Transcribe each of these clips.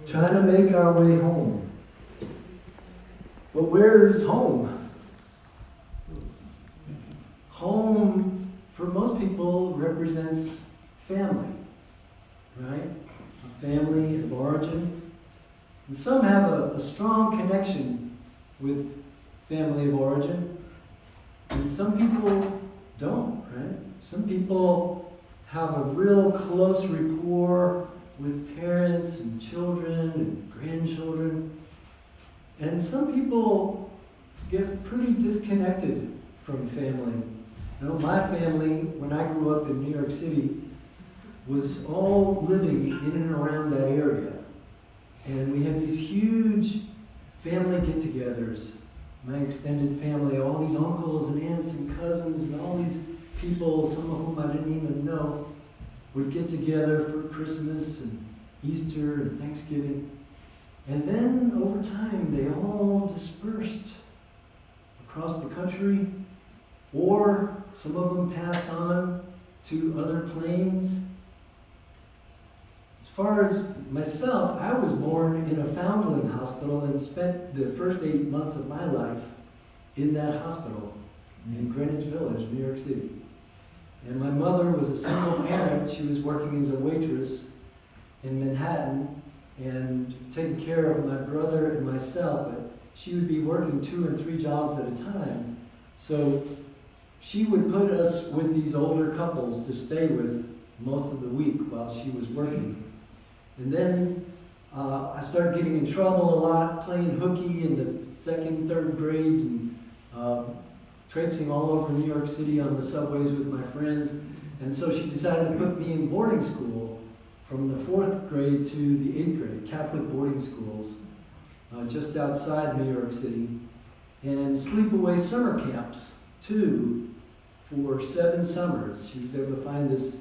trying to make our way home. But where is home? Home, for most people, represents family, right? A family of origin. And some have a strong connection with family of origin, and some people don't, right? Some people have a real close rapport with parents and children and grandchildren, and some people get pretty disconnected from family. You know, my family, when I grew up in New York City, was all living in and around that area. And we had these huge family get-togethers. My extended family, all these uncles and aunts and cousins and all these people, some of whom I didn't even know, would get together for Christmas and Easter and Thanksgiving. And then over time, they all dispersed across the country, or some of them passed on to other planes. As far as myself, I was born in a foundling hospital and spent the first 8 months of my life in that hospital in Greenwich Village, New York City. And my mother was a single parent. She was working as a waitress in Manhattan and taking care of my brother and myself, but she would be working 2 and 3 jobs at a time. So she would put us with these older couples to stay with most of the week while she was working. And then I started getting in trouble a lot, playing hooky in the 2nd, 3rd grade, and traipsing all over New York City on the subways with my friends. And so she decided to put me in boarding school from the 4th grade to the 8th grade, Catholic boarding schools, just outside New York City. And sleepaway summer camps, too, for 7 summers. She was able to find this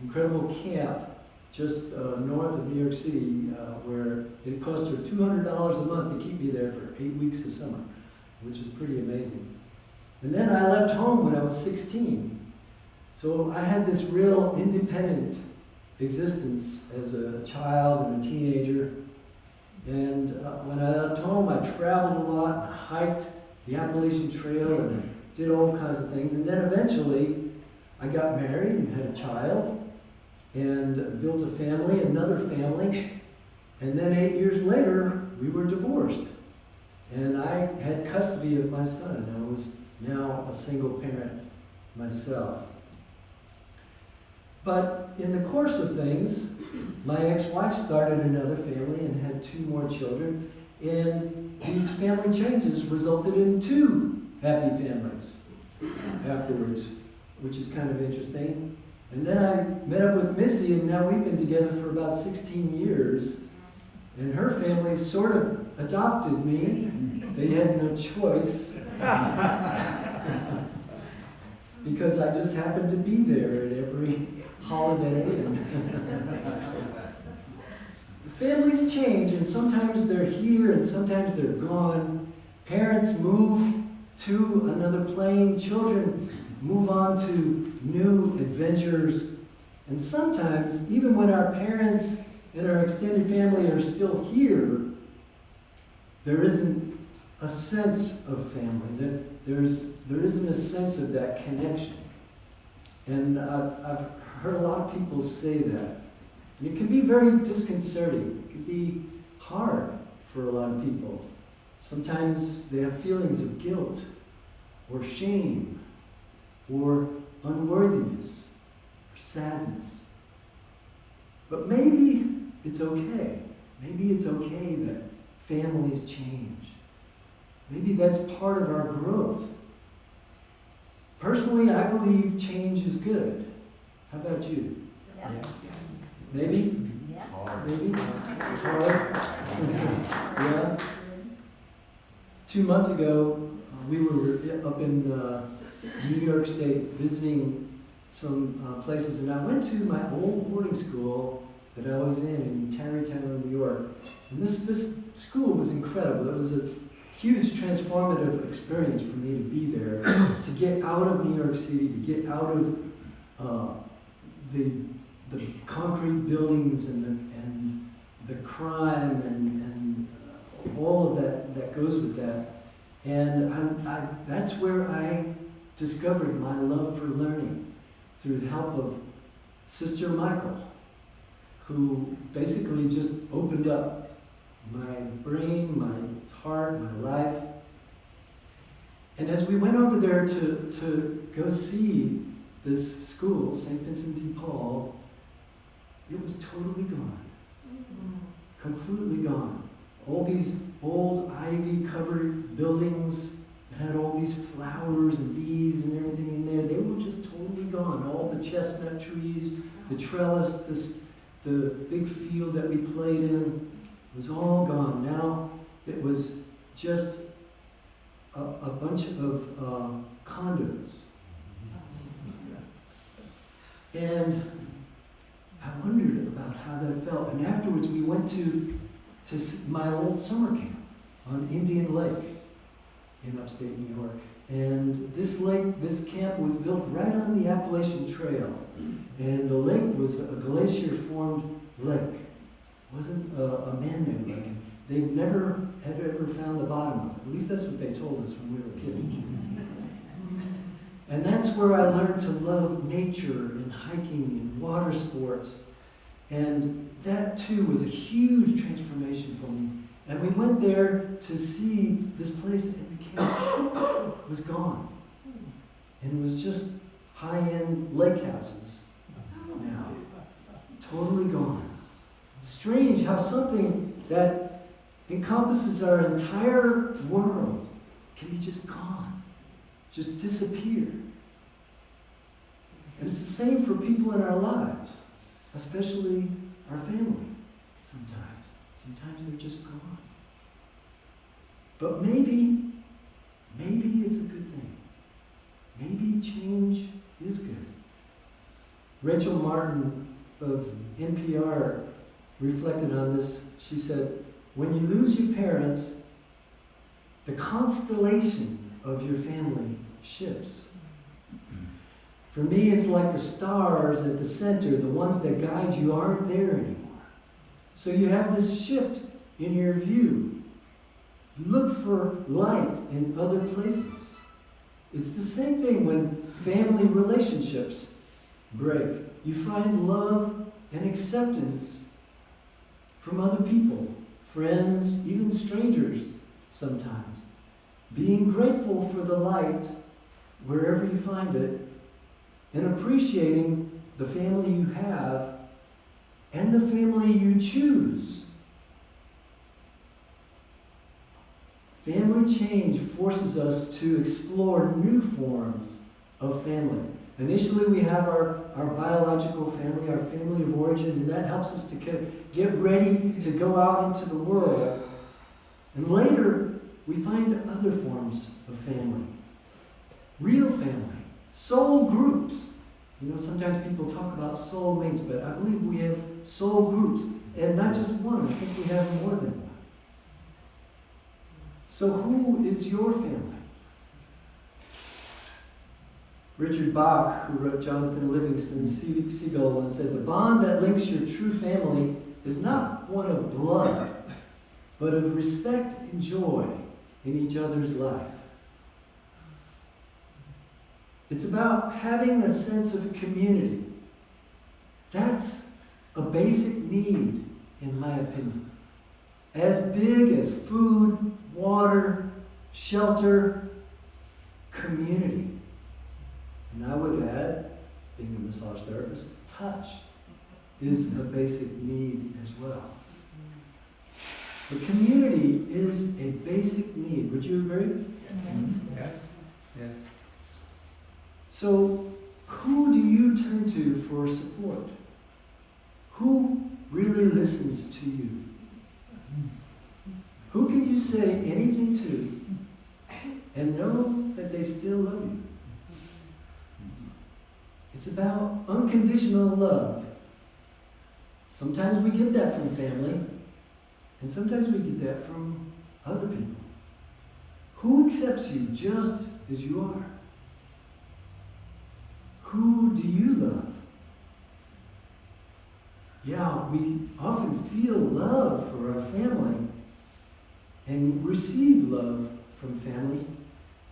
incredible camp just north of New York City, where it cost her $200 a month to keep me there for 8 weeks of summer, which is pretty amazing. And then I left home when I was 16. So I had this real independent existence as a child and a teenager. And when I left home, I traveled a lot, and hiked the Appalachian Trail, and did all kinds of things. And then eventually, I got married and had a child, and built a family, another family, and then 8 years later, we were divorced. And I had custody of my son. I was now a single parent myself. But in the course of things, my ex-wife started another family and had 2 more children, and these family changes resulted in 2 happy families afterwards, which is kind of interesting. And then I met up with Missy, and now we've been together for about 16 years. And her family sort of adopted me. They had no choice. Because I just happened to be there at every holiday. Families change, and sometimes they're here, and sometimes they're gone. Parents move to another plane. Children move on to new adventures. And sometimes, even when our parents and our extended family are still here, there isn't a sense of family. There isn't a sense of that connection. And I've heard a lot of people say that. And it can be very disconcerting. It can be hard for a lot of people. Sometimes they have feelings of guilt or shame or unworthiness or sadness. But maybe it's okay. Maybe it's okay that families change. Maybe that's part of our growth. Personally, I believe change is good. How about you? Yeah. Maybe? Yeah. Maybe? It's hard? Yeah? 2 months ago, we were up in New York State visiting some places, and I went to my old boarding school that I was in Tarrytown, New York. And this school was incredible. It was a huge transformative experience for me to be there, to get out of New York City, to get out of the concrete buildings and the crime and all of that goes with that. And that's where I discovered my love for learning through the help of Sister Michael, who basically just opened up my brain, my heart, my life. And as we went over there to go see this school, St. Vincent de Paul, it was totally gone. Completely gone. All these old ivy-covered buildings that had all these flowers and bees and everything in there, they were just totally gone. All the chestnut trees, the trellis, the big field that we played in was all gone. Now it was just a bunch of condos. And I wondered about how that felt. And afterwards we went to my old summer camp on Indian Lake in upstate New York. And this camp was built right on the Appalachian Trail. And the lake was a glacier-formed lake. It wasn't a man-made lake. And they never had ever found the bottom of it. At least that's what they told us when we were kids. And that's where I learned to love nature and hiking and water sports. And that too was a huge transformation for me. And we went there to see this place, and the camp was gone. And it was just high-end lake houses now. Totally gone. Strange how something that encompasses our entire world can be just gone, just disappear. And it's the same for people in our lives, especially our family sometimes. Sometimes they're just gone. But maybe it's a good thing. Maybe change is good. Rachel Martin of NPR reflected on this. She said, when you lose your parents, the constellation of your family shifts. For me, it's like the stars at the center, the ones that guide you aren't there anymore. So you have this shift in your view. Look for light in other places. It's the same thing when family relationships break. You find love and acceptance from other people, friends, even strangers sometimes. Being grateful for the light wherever you find it, and appreciating the family you have and the family you choose. Family change forces us to explore new forms of family. Initially, we have our biological family, our family of origin, and that helps us to get ready to go out into the world. And later, we find other forms of family. Real family. Soul groups. You know, sometimes people talk about soul mates, but I believe we have soul groups. And not just one, I think we have more than one. So who is your family? Richard Bach, who wrote Jonathan Livingston's Seagull, once said, the bond that links your true family is not one of blood, but of respect and joy in each other's life. It's about having a sense of community. That's a basic need, in my opinion. As big as food, water, shelter, community. And I would add, being a massage therapist, touch is a basic need as well. The community is a basic need. Would you agree? Yes. Yes. So, who do you turn to for support? Who really listens to you? Who can you say anything to and know that they still love you? It's about unconditional love. Sometimes we get that from family, and sometimes we get that from other people. Who accepts you just as you are? Who do you love? yeah, we often feel love for our family and receive love from family.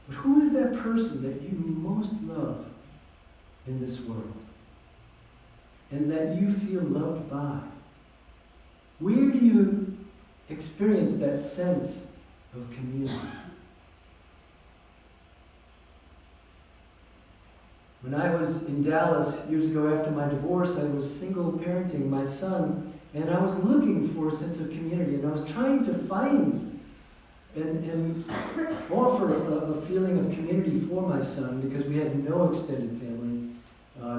But who is that person that you most love in this world? And that you feel loved by? Where do you experience that sense of community? When I was in Dallas years ago after my divorce, I was single parenting my son, and I was looking for a sense of community, and I was trying to find and offer a feeling of community for my son, because we had no extended family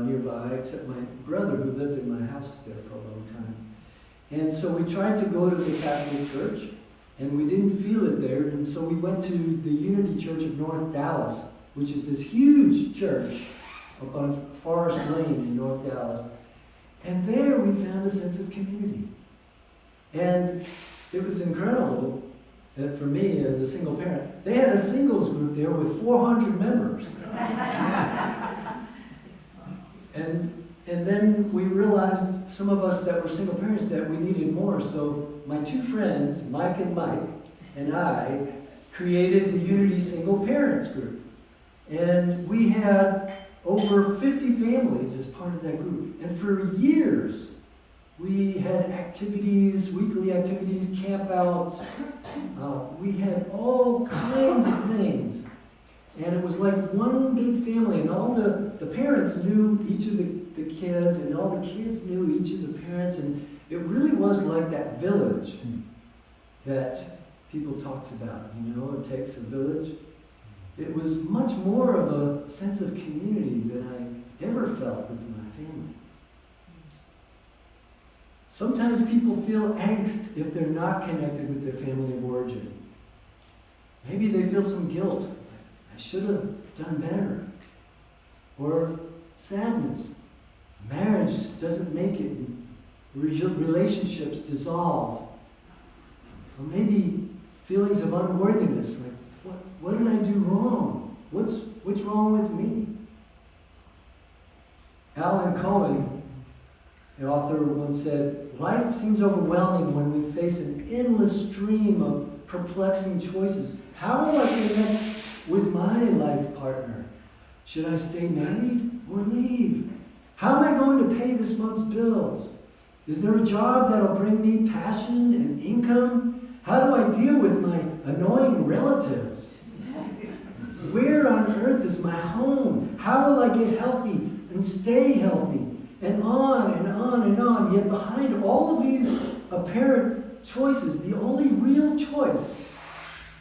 nearby except my brother, who lived in my house there for a long time. And so we tried to go to the Catholic Church, and we didn't feel it there, and so we went to the Unity Church of North Dallas, which is this huge church up on Forest Lane in North Dallas. And there we found a sense of community. And it was incredible that for me as a single parent, they had a singles group there with 400 members. And then we realized, some of us that were single parents, that we needed more. So my two friends, Mike and Mike, and I created the Unity Single Parents Group. And we had over 50 families as part of that group. And for years, we had activities, weekly activities, campouts. We had all kinds of things. And it was like one big family, and all the parents knew each of the kids, and all the kids knew each of the parents, and it really was like that village that people talked about. You know, it takes a village. It was much more of a sense of community than I ever felt with my family. Sometimes people feel angst if they're not connected with their family of origin. Maybe they feel some guilt. I should have done better. Or sadness. Marriage doesn't make it. Relationships dissolve. Or maybe feelings of unworthiness, like, what did I do wrong? What's wrong with me? Alan Cohen, the author, once said, "Life seems overwhelming when we face an endless stream of perplexing choices. How will I connect with my life partner? Should I stay married or leave? How am I going to pay this month's bills? Is there a job that'll bring me passion and income? How do I deal with my annoying relatives? Where on earth is my home? How will I get healthy and stay healthy?" And on and on and on. Yet behind all of these apparent choices, the only real choice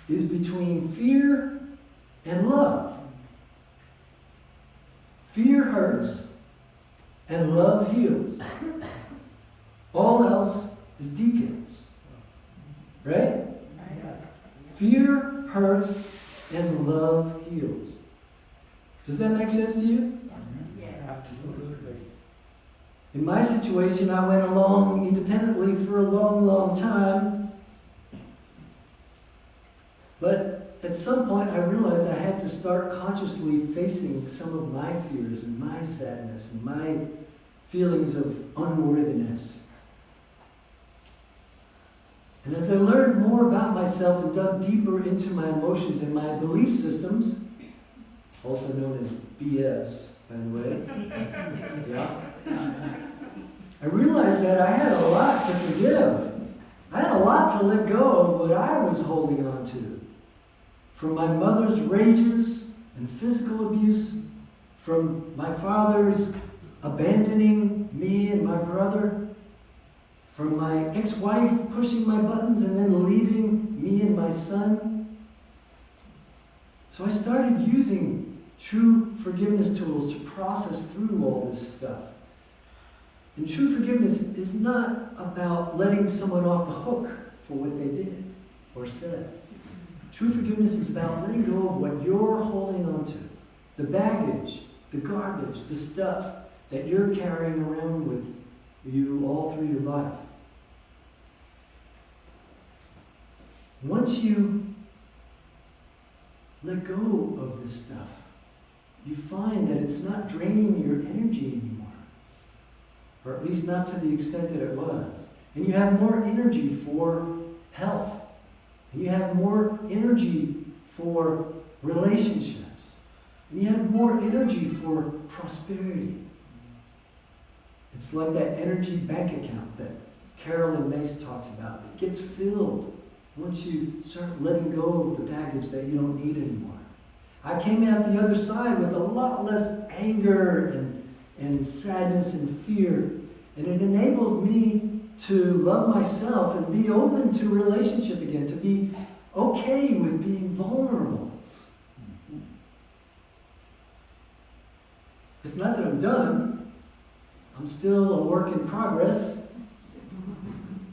is between fear and love. Fear hurts and love heals. All else is details. Right? Fear hurts and love heals. Does that make sense to you? Absolutely. In my situation, I went along independently for a long, long time. But at some point, I realized I had to start consciously facing some of my fears and my sadness and my feelings of unworthiness. And as I learned more about myself and dug deeper into my emotions and my belief systems, also known as BS, by the way, yeah, I realized that I had a lot to forgive. I had a lot to let go of what I was holding on to. From my mother's rages and physical abuse, from my father's abandoning me and my brother, from my ex-wife pushing my buttons and then leaving me and my son. So I started using true forgiveness tools to process through all this stuff. And true forgiveness is not about letting someone off the hook for what they did or said. True forgiveness is about letting go of what you're holding on to. The baggage, the garbage, the stuff that you're carrying around with you all through your life. Once you let go of this stuff, you find that it's not draining your energy anymore. or at least not to the extent that it was. And you have more energy for health. And you have more energy for relationships. And you have more energy for prosperity. It's like that energy bank account that Carolyn Mace talks about. It gets filled once you start letting go of the baggage that you don't need anymore. I came out the other side with a lot less anger and sadness and fear. And it enabled me to love myself and be open to relationship again, to be okay with being vulnerable. It's not that I'm done. I'm still a work in progress.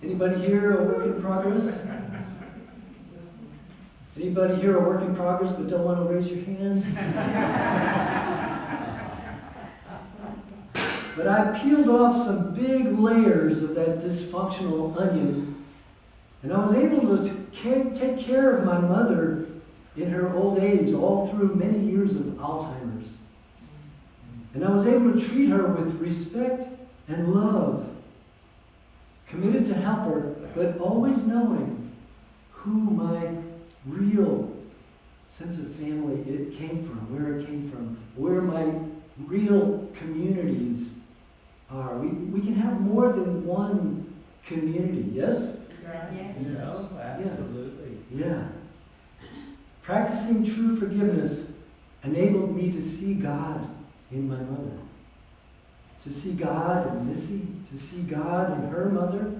Anybody here a work in progress? Anybody here a work in progress but don't want to raise your hand? But I peeled off some big layers of that dysfunctional onion, and I was able to take care of my mother in her old age, all through many years of Alzheimer's. And I was able to treat her with respect and love, committed to help her, but always knowing who my real sense of family it came from, where it came from, where my real communities are. We can have more than one community, yes? Yes. No, absolutely. Yeah. Practicing true forgiveness enabled me to see God in my mother, to see God in Missy, to see God in her mother,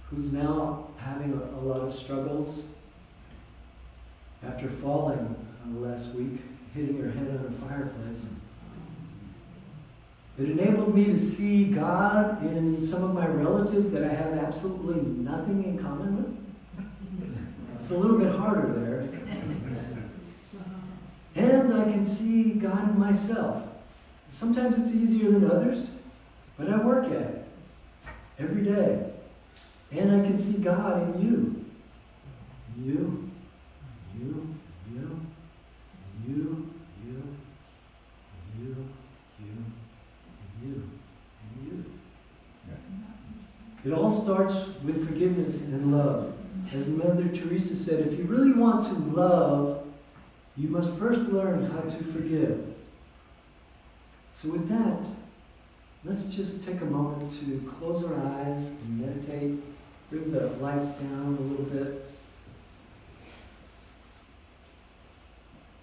who's now having a lot of struggles after falling last week, hitting her head on a fireplace. It enabled me to see God in some of my relatives that I have absolutely nothing in common with. It's a little bit harder there. And I can see God in myself. Sometimes it's easier than others, but I work at it every day. And I can see God in you. You, you, you, you, you, you, you. You and you. It all starts with forgiveness and love. As Mother Teresa said, if you really want to love, you must first learn how to forgive. So with that, let's just take a moment to close our eyes and meditate, bring the lights down a little bit,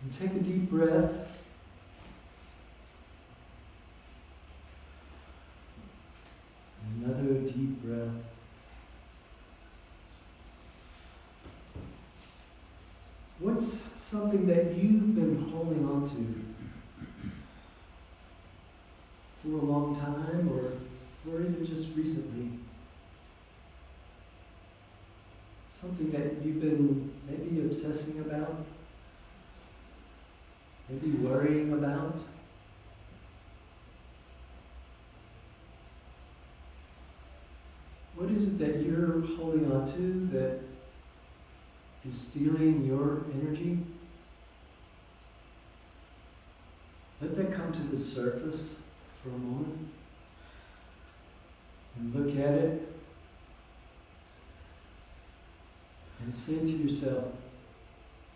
and take a deep breath. Another deep breath. What's something that you've been holding on to for a long time, or even just recently? Something that you've been maybe obsessing about, maybe worrying about? What is it that you're holding on to that is stealing your energy? Let that come to the surface for a moment and look at it and say to yourself,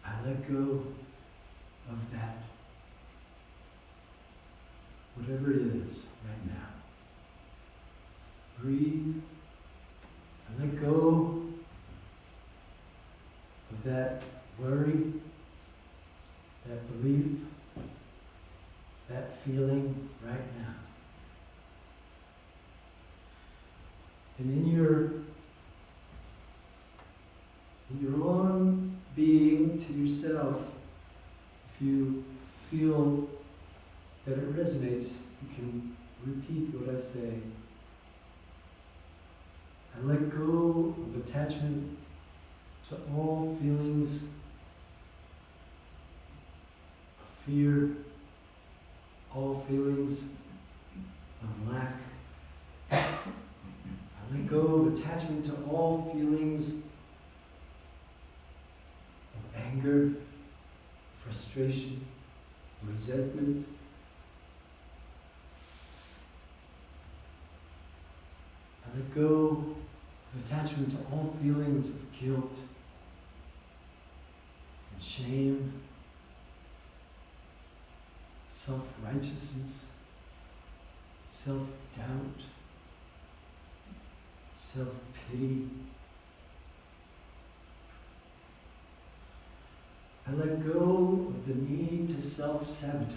I let go of that. Whatever it is right now. Breathe. I let go of that worry, that belief, that feeling right now. And in your own being to yourself, if you feel that it resonates, you can repeat what I say. I let go of attachment to all feelings of fear, all feelings of lack. I let go of attachment to all feelings of anger, frustration, resentment. let go of attachment to all feelings of guilt and shame, self-righteousness, self-doubt, self-pity. I let go of the need to self-sabotage.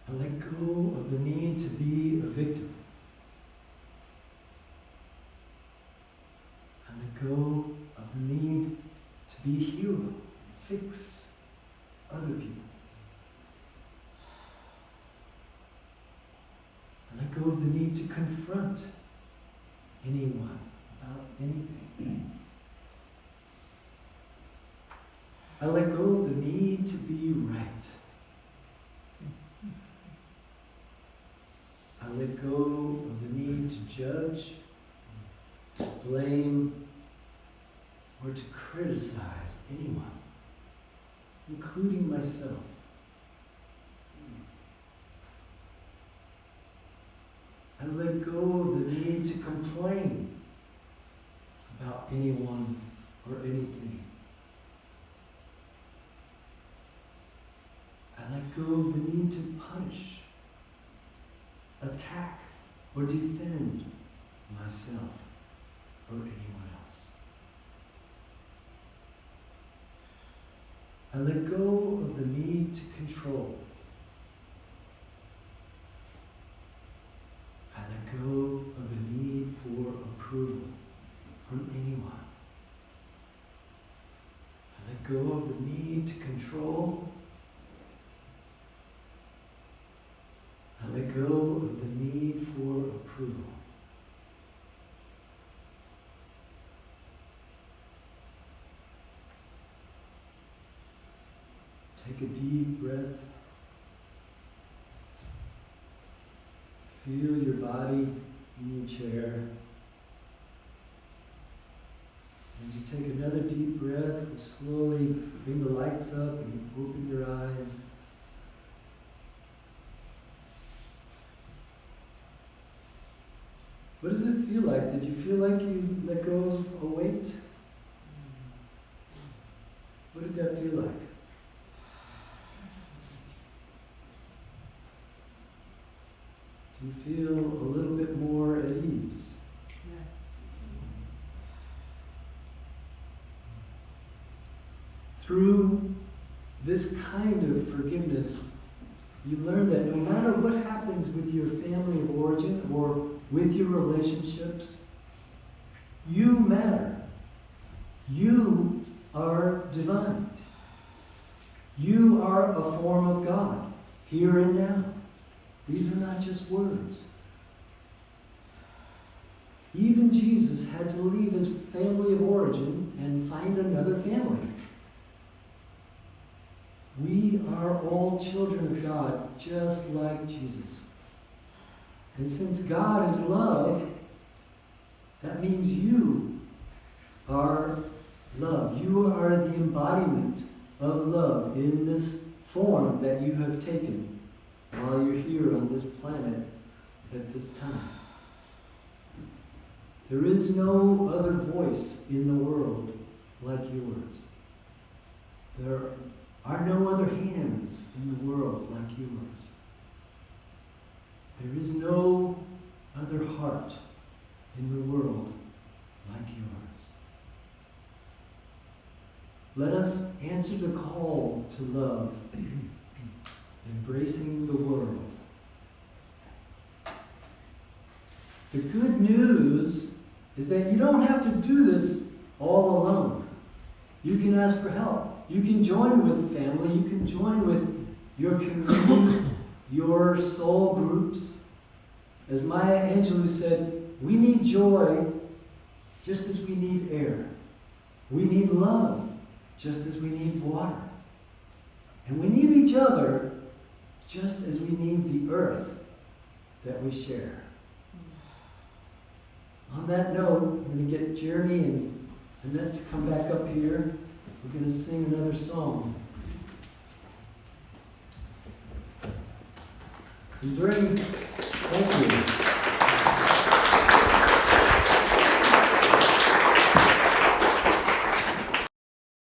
I let go of the need to be a victim. I let go of the need to be a hero, fix other people. I let go of the need to confront anyone about anything. I let go of the need to be right. I let go of the need to judge, to blame, or to criticize anyone, including myself. I let go of the need to complain about anyone or anything. I let go of the need to punish, attack, or defend myself or anyone else. I let go of the need to control. I let go of the need for approval from anyone. I let go of the need to control. I let go of the need for approval. Take a deep breath. Feel your body in your chair. As you take another deep breath, we'll slowly bring the lights up and open your eyes. What does it feel like? Did you feel like you let go of a weight? What did that feel like? Do you feel a little bit more at ease? Through this kind of forgiveness, you learn that no matter what happens with your family of origin or with your relationships, you matter. You are divine. You are a form of God, here and now. These are not just words. Even Jesus had to leave his family of origin and find another family. We are all children of God, just like Jesus. And since God is love, that means you are love. You are the embodiment of love in this form that you have taken while you're here on this planet at this time. There is no other voice in the world like yours. There are no other hands in the world like yours. There is no other heart in the world like yours. Let us answer the call to love, embracing the world. The good news is that you don't have to do this all alone. You can ask for help. You can join with family. You can join with your community, your soul groups. As Maya Angelou said, we need joy just as we need air. We need love just as we need water. And we need each other just as we need the earth that we share. On that note, I'm going to get Jeremy and Annette to come back up here. We're going to sing another song. Thank you.